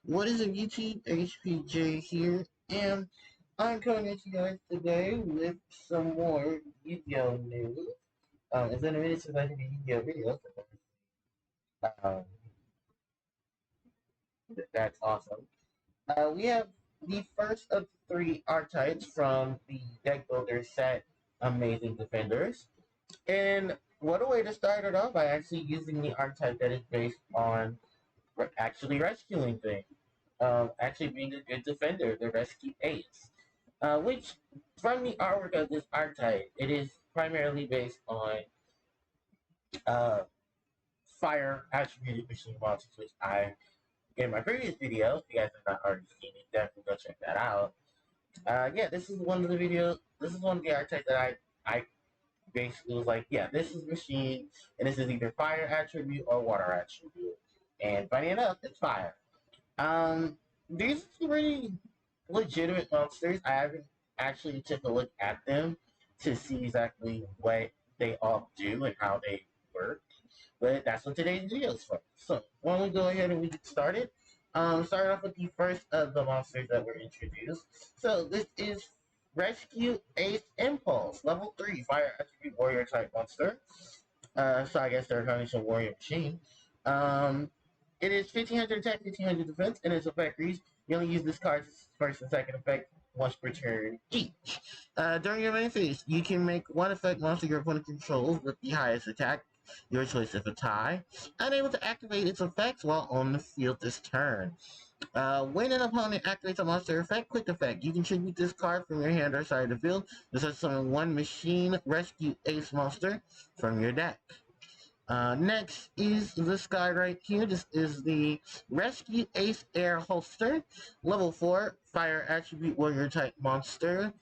What is up, YouTube? HPJ here, and I'm coming at you guys today with some more Yu-Gi-Oh news. It's been a minute since I did a Yu-Gi-Oh video, um, that's awesome. We have the first of three archetypes from the deck builder set, Amazing Defenders. And what a way to start it off by actually using the archetype that is based on actually rescuing things. Actually being a good defender, the Rescue Ace. Which, from the artwork of this archetype, it is primarily based on uh, fire attributed machine monsters, which I, in my previous video, if you guys have not already seen it, definitely go check that out. Yeah, this is one of the videos, this is one of the archetypes that I basically was like, yeah, this is machine, and this is either fire attribute or water attribute. And funny enough, it's fire. These are pretty legitimate monsters. I haven't actually took a look at them to see exactly what they all do and how they work. But that's what today's video is for. So why don't we go ahead and we get started? Starting off with the first of the monsters that were introduced. So this is Rescue Ace Impulse, level 3, fire attribute warrior type monster. So I guess they're calling it a warrior machine. Um, it is 1500 attack, 1500 defense, and its effect reads, you only use this card's first and second effect once per turn each. During your main phase, you can make one effect monster your opponent controls with the highest attack, your choice of a tie, unable to activate its effects while on the field this turn. When an opponent activates a monster effect, quick effect, you can tribute this card from your hand or side of the field. This has summon one machine rescue ace monster from your deck. Next is this guy right here. This is the Rescue Ace Air Holster. Level 4, Fire Attribute Warrior type monster.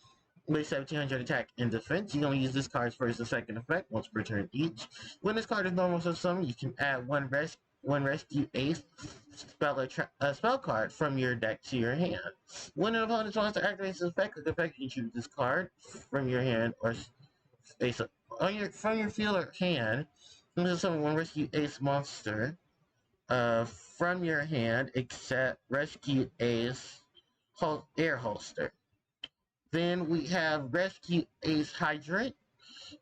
With 1700 attack and defense. You can only use this card's first and second effect once per turn each. When this card is normal to summon, you can add one Rescue Ace spell card from your deck to your hand. When an opponent's monster activates this effect, you can choose this card from your hand or face from your field or hand. You can summon one Rescue Ace monster from your hand, except Rescue Ace Air Holster. Then we have Rescue Ace Hydrant,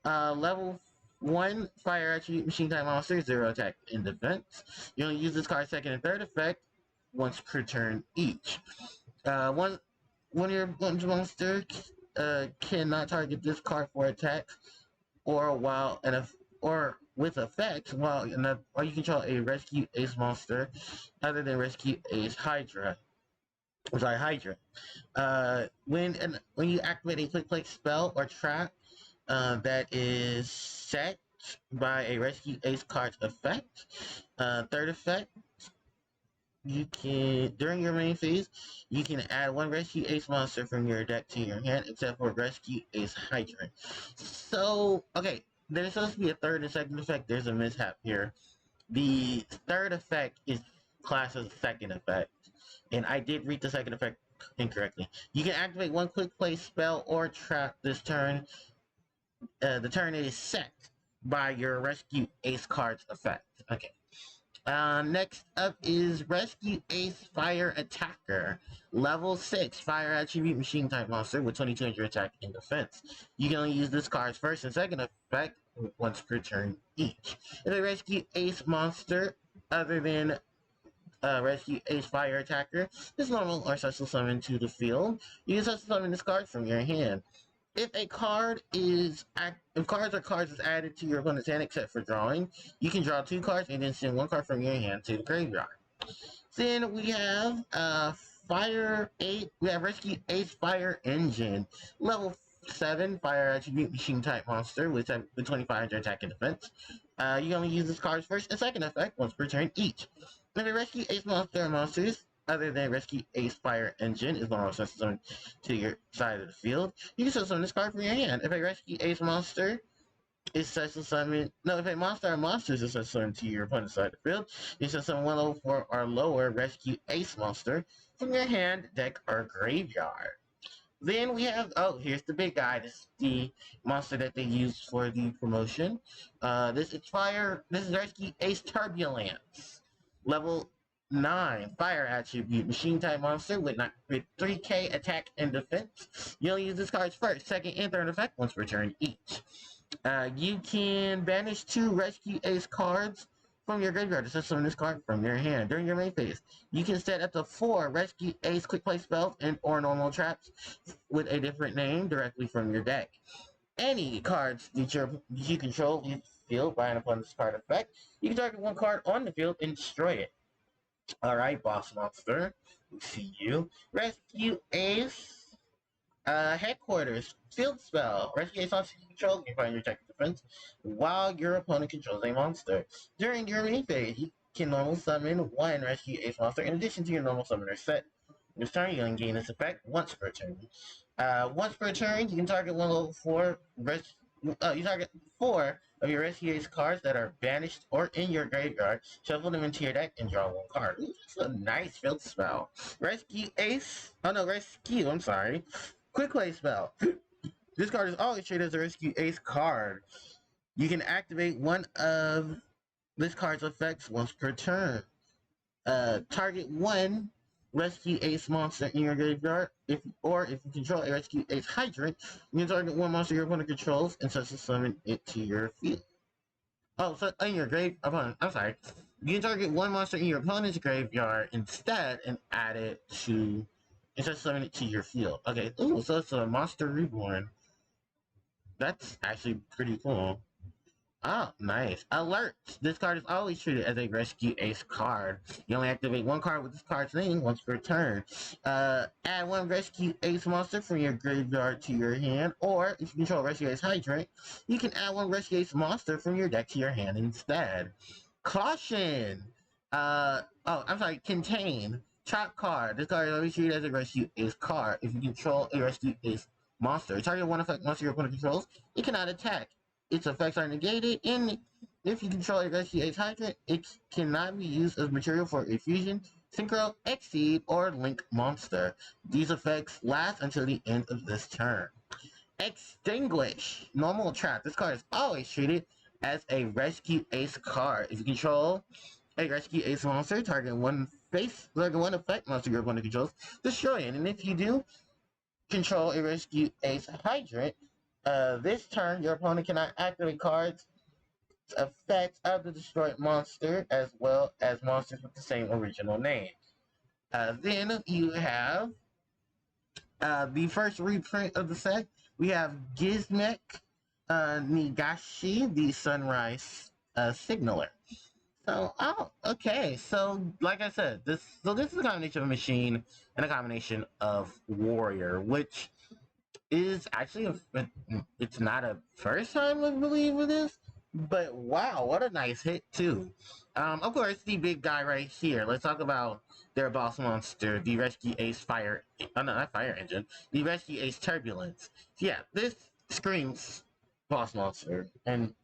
level 1 fire attribute machine type monster, 0 attack and defense. You only use this card's second and third effect once per turn each. One of your monster cannot target this card for attack or with effects while you control a Rescue Ace monster other than Rescue Ace Hydra. Hydra. When you activate a quick play spell or trap that is set by a Rescue Ace card's effect, third effect, you can during your main phase you can add one Rescue Ace monster from your deck to your hand, except for Rescue Ace Hydrant. So okay, there's supposed to be a third and second effect. There's a mishap here. The third effect is classed as a second effect, and I did read the second effect incorrectly. You can activate one quick play spell or trap this turn. The turn is set by your Rescue Ace card's effect. Okay. Next up is Rescue Ace Fire Attacker. Level 6 Fire Attribute Machine type monster with 2200 attack and defense. You can only use this card's first and second effect once per turn each. If a Rescue Ace monster other than Rescue Ace Fire Attacker is normal or special summon to the field, you can special summon this card from your hand. If cards is added to your opponent's hand except for drawing, you can draw 2 cards and then send 1 card from your hand to the graveyard. Then we have we have Rescue Ace Fire Engine, level 7 fire attribute machine type monster with 2500 attack and defense. You only use this card's first and second effect once per turn each. If a Rescue Ace monster or monsters other than Rescue Ace Fire Engine is normal summon to your side of the field, you can still summon this card from your hand. If a Rescue Ace monster is special summon, if a monster or monsters is special summon to your opponent's side of the field, you can summon one level 4 or lower Rescue Ace monster from your hand, deck, or graveyard. Then we have, here's the big guy. This is the monster that they used for the promotion. This is Rescue Ace Turbulence. Level 9. Fire attribute. Machine type monster with 3k attack and defense. You only use this card's first, second, and third effect once per turn each. You can banish 2 Rescue Ace cards from your graveyard to summon this card from your hand during your main phase. You can set up to 4 Rescue Ace quick play spells and or normal traps with a different name directly from your deck. Any cards that you control leave the field by an opponent's card effect. You can target 1 card on the field and destroy it. Alright, boss monster. We see you. Rescue Ace. Headquarters. Field spell. Rescue Ace monster you control. You find your attack defense while your opponent controls a monster. During your main phase, you can normal summon 1 Rescue Ace monster in addition to your normal summoner set. This turn, you can gain this effect once per turn. Once per turn, you can target 1 level 4 you target 4 of your Rescue Ace cards that are banished or in your graveyard, shuffle them into your deck, and draw 1 card. Ooh, that's a nice field spell. Rescue Ace. Oh no, Rescue, I'm sorry. Quick play spell. This card is always treated as a Rescue Ace card. You can activate 1 of this card's effects once per turn. Target 1 Rescue Ace monster in your graveyard. If you control a Rescue Ace Hydrant, you can target 1 monster your opponent controls and such to summon it to your field. Oh, so in your opponent. I'm sorry. You can target 1 monster in your opponent's graveyard instead and add it to and just summon it to your field. Okay. Ooh, so it's a monster reborn. That's actually pretty cool. Oh, nice. Alert! This card is always treated as a Rescue Ace card. You only activate 1 card with this card's name once per turn. Add 1 Rescue Ace monster from your graveyard to your hand, or if you control Rescue Ace Hydrant, you can add 1 Rescue Ace monster from your deck to your hand instead. Caution! Contain. Trap card. This card is always treated as a Rescue Ace card. If you control a Rescue Ace monster, target 1 effect monster your opponent controls, it cannot attack. Its effects are negated, and if you control a Rescue Ace Hydrant, it cannot be used as material for a fusion, synchro, exceed, or link monster. These effects last until the end of this turn. Extinguish. Normal trap. This card is always treated as a Rescue Ace card. If you control a Rescue Ace monster, target 1 effect monster your opponent controls, destroy it. And if you do control a Rescue Ace Hydrant, this turn, your opponent cannot activate cards effects of the destroyed monster as well as monsters with the same original name. Then you have the first reprint of the set. We have Gizmek Nigashi, the Sunrise Signaler. So, okay. So, like I said, this is a combination of a machine and a combination of warrior, which is actually it's not a first time I believe with this, but wow, what a nice hit too. Of course, the big guy right here. Let's talk about their boss monster, the Rescue Ace Fire. Oh no, not Fire Engine. The Rescue Ace Turbulence. Yeah, this screams boss monster, and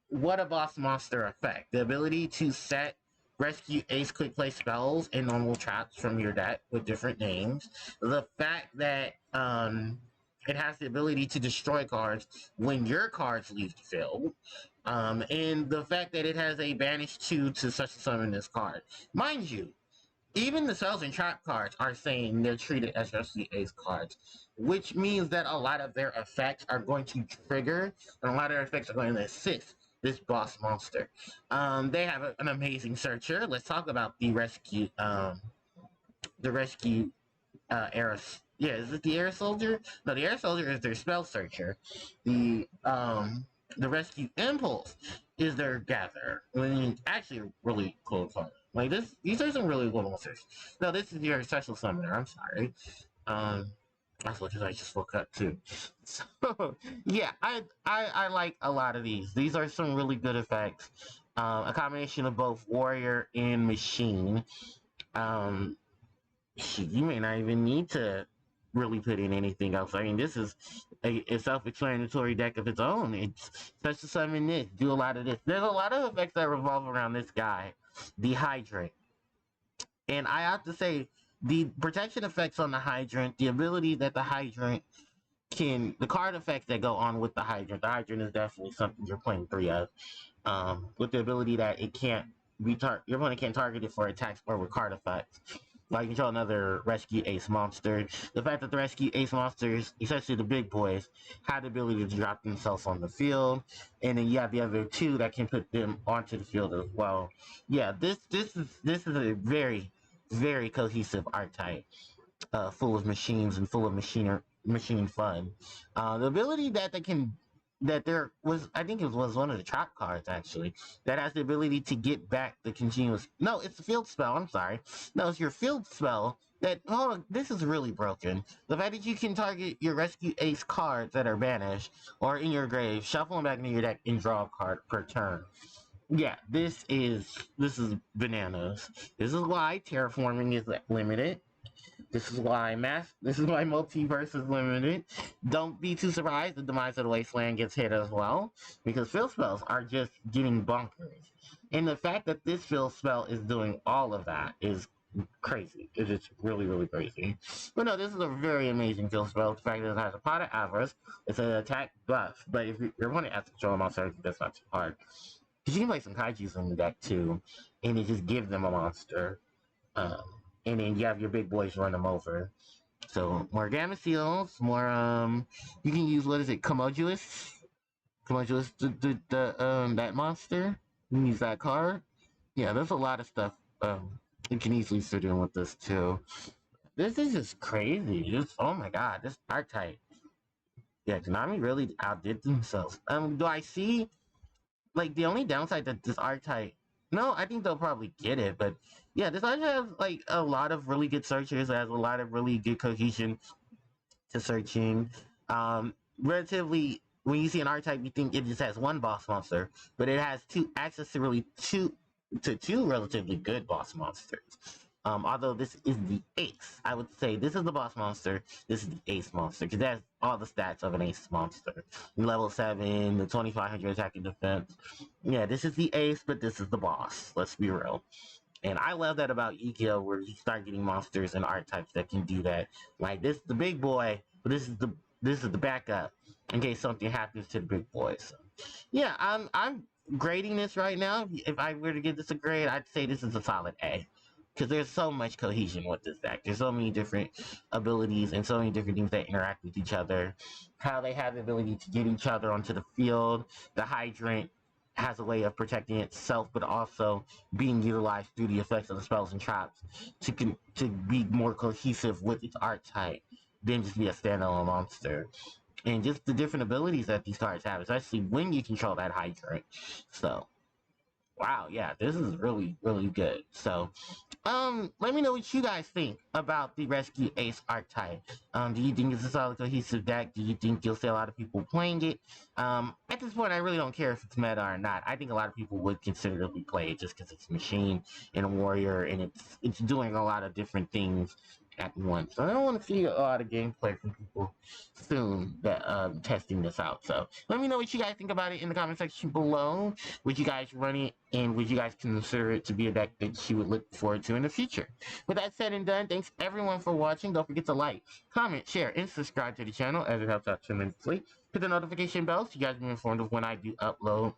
what a boss monster effect! The ability to set Rescue Ace quick play spells and normal traps from your deck with different names. The fact that it has the ability to destroy cards when your cards leave the field. And the fact that it has a banish 2 to such summon this card. Mind you, even the spells and trap cards are saying they're treated as Rescue Ace cards, which means that a lot of their effects are going to trigger, and a lot of their effects are going to assist this boss monster. They have an amazing searcher. Let's talk about the rescue Air. Yeah, is it the Air Soldier? No, the Air Soldier is their spell searcher. The Rescue Impulse is their Gatherer. I mean, actually a really cool card. Like these are some really cool monsters. No, this is your special summoner. I'm sorry. That's because I just woke up too. So yeah, I like a lot of these. These are some really good effects. A combination of both warrior and machine. You may not even need to really put in anything else. I mean, this is a self-explanatory deck of its own. It's special summon this, do a lot of this. There's a lot of effects that revolve around this guy, the Hydrant. And I have to say, the protection effects on the Hydrant, the ability that the Hydrant the card effects that go on with the Hydrant is definitely something you're playing 3 of. With the ability that it can't your opponent can't target it for attacks or with card effects. Like control another Rescue Ace monster. The fact that the Rescue Ace monsters, especially the big boys, have the ability to drop themselves on the field, and then you have the other two that can put them onto the field as well. Yeah, this is a very cohesive archetype, full of machines and full of machine fun. The ability that they can that there was, I think it was one of the trap cards actually, that has the ability to get back the continuous. No, it's a field spell. I'm sorry. No, it's your field spell. That, hold on, this is really broken. The fact that you can target your Rescue Ace cards that are banished or in your grave, shuffle them back into your deck, and draw a card per turn. Yeah, this is bananas. This is why terraforming is limited. This is why multiverse is limited. Don't be too surprised the demise of the wasteland gets hit as well, because field spells are just getting bonkers. And the fact that this field spell is doing all of that is crazy. It is really crazy. But no, this is a very amazing field spell. The fact that it has a pot of avarice, it's an attack buff, but if you're wanting to control a monster, that's not too hard. Because you can play some kaijus in the deck too, and it just gives them a monster. Um, and then you have your big boys run them over. So more gamma seals, more you can use, what is it, Commodulus, that monster. You can use that card. Yeah, there's a lot of stuff you can easily start doing with this too. This is just crazy. Just, oh my god, this archetype. Yeah, Konami really outdid themselves. Do I see, like, the only downside that this archetype, no, I think they'll probably get it, but yeah, this archetype has like a lot of really good searchers. It has a lot of really good cohesion to searching. Relatively, when you see an archetype, you think it just has one boss monster, but it has access to really two relatively good boss monsters. Although this is the ace, I would say this is the boss monster, this is the ace monster, because that's all the stats of an ace monster. Level 7, the 2500 attack and defense. Yeah, this is the ace, but this is the boss. Let's be real. And I love that about Yu-Gi-Oh, where you start getting monsters and archetypes that can do that. Like, this is the big boy, but this is the backup in case something happens to the big boy. So, yeah, I'm grading this right now. If I were to give this a grade, I'd say this is a solid A. Because there's so much cohesion with this deck. There's so many different abilities and so many different things that interact with each other. How they have the ability to get each other onto the field. The Hydrant has a way of protecting itself, but also being utilized through the effects of the spells and traps to be more cohesive with its archetype than just be a standalone monster. And just the different abilities that these cards have, especially when you control that Hydrant. So, wow, yeah, this is really good. So, let me know what you guys think about the Rescue Ace archetype. Do you think it's a solid cohesive deck? Do you think you'll see a lot of people playing it? At this point, I really don't care if it's meta or not. I think a lot of people would considerably play it just because it's a machine and a warrior, and it's doing a lot of different things at once. So I don't want to see a lot of gameplay from people soon that testing this out. So let me know what you guys think about it in the comment section below. Would you guys run it, and would you guys consider it to be a deck that you would look forward to in the future? With that said and done, thanks everyone for watching. Don't forget to like, comment, share, and subscribe to the channel, as it helps out tremendously. Hit the notification bell so you guys will be informed of when I do upload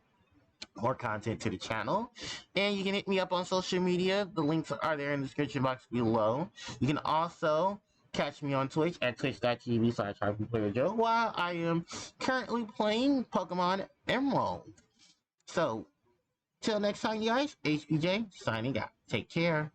more content to the channel. And you can hit me up on social media. The links are there in the description box below. You can also catch me on Twitch at twitch.tv/HarpiePlayerJoe while I am currently playing Pokemon Emerald. So, till next time, you guys, HBJ signing out. Take care.